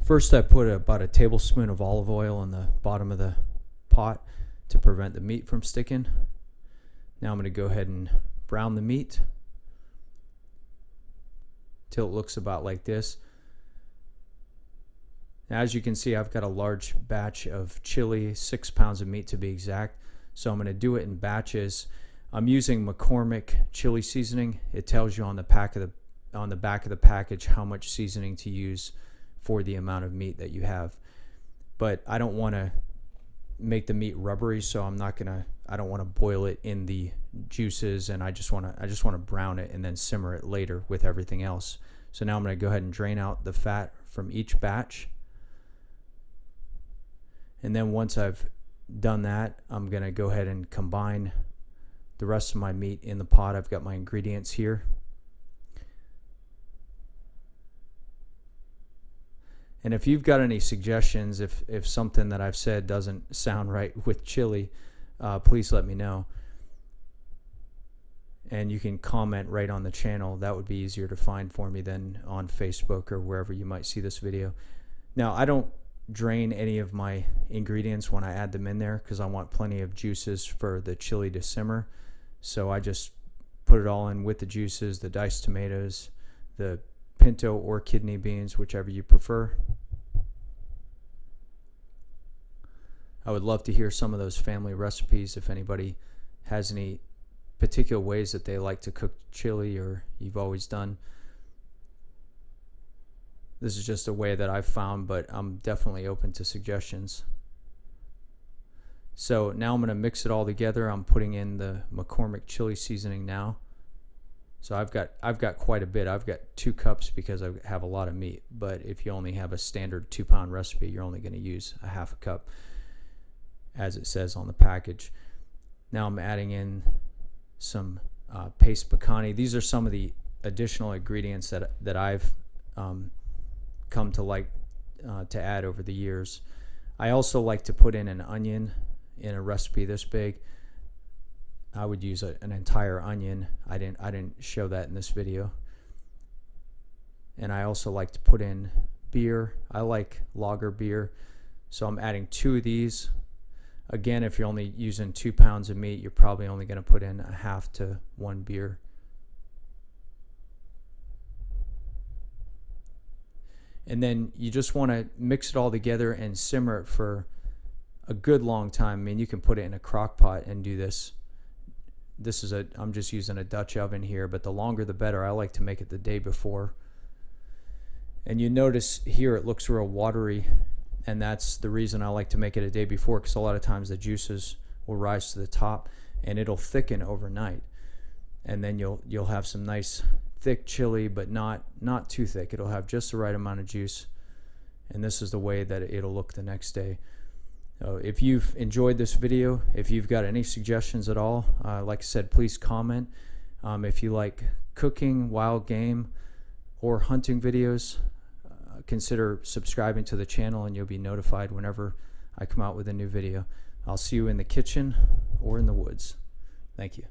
First, I put about a tablespoon of olive oil on the bottom of the pot to prevent the meat from sticking. Now I'm going to go ahead and brown the meat till it looks about like this. Now, as you can see, I've got a large batch of chili, 6 pounds of meat to be exact. So I'm going to do it in batches. I'm using McCormick chili seasoning. It tells you on the back of the package how much seasoning to use for the amount of meat that you have. But I don't want to make the meat rubbery, so I don't want to boil it in the juices, and I just want to brown it and then simmer it later with everything else. So now I'm going to go ahead and drain out the fat from each batch. And then once I've done that, I'm going to go ahead and combine the rest of my meat in the pot. I've got my ingredients here. And if you've got any suggestions, if something that I've said doesn't sound right with chili, please let me know. And you can comment right on the channel. That would be easier to find for me than on Facebook or wherever you might see this video. Now, I don't drain any of my ingredients when I add them in there because I want plenty of juices for the chili to simmer. So I just put it all in with the juices, the diced tomatoes, the pinto or kidney beans, whichever you prefer. I would love to hear some of those family recipes if anybody has any particular ways that they like to cook chili or you've always done. This is just a way that I've found, but I'm definitely open to suggestions. So now I'm going to mix it all together. I'm putting in the McCormick chili seasoning now. So I've got quite a bit. I've got 2 cups because I have a lot of meat. But if you only have a standard 2-pound recipe, you're only going to use a half a cup, as it says on the package. Now I'm adding in some paste picante. These are some of the additional ingredients that I've come to like to add over the years. I also like to put in an onion in a recipe this big. I would use an entire onion. I didn't show that in this video. And I also like to put in beer. I like lager beer, so I'm adding 2 of these. Again, if you're only using 2 pounds of meat, you're probably only going to put in a half to 1 beer. And then you just want to mix it all together and simmer it for a good long time. I mean, you can put it in a crock pot and do this. I'm just using a Dutch oven here, but the longer the better. I like to make it the day before. And you notice here it looks real watery, and that's the reason I like to make it a day before, because a lot of times the juices will rise to the top and it'll thicken overnight. And then you'll have some nice thick chili, but not too thick. It'll have just the right amount of juice, and this is the way that it'll look the next day. So if you've enjoyed this video, if you've got any suggestions at all, like I said, please comment. If you like cooking, wild game, or hunting videos, consider subscribing to the channel and you'll be notified whenever I come out with a new video. I'll see you in the kitchen or in the woods. Thank you.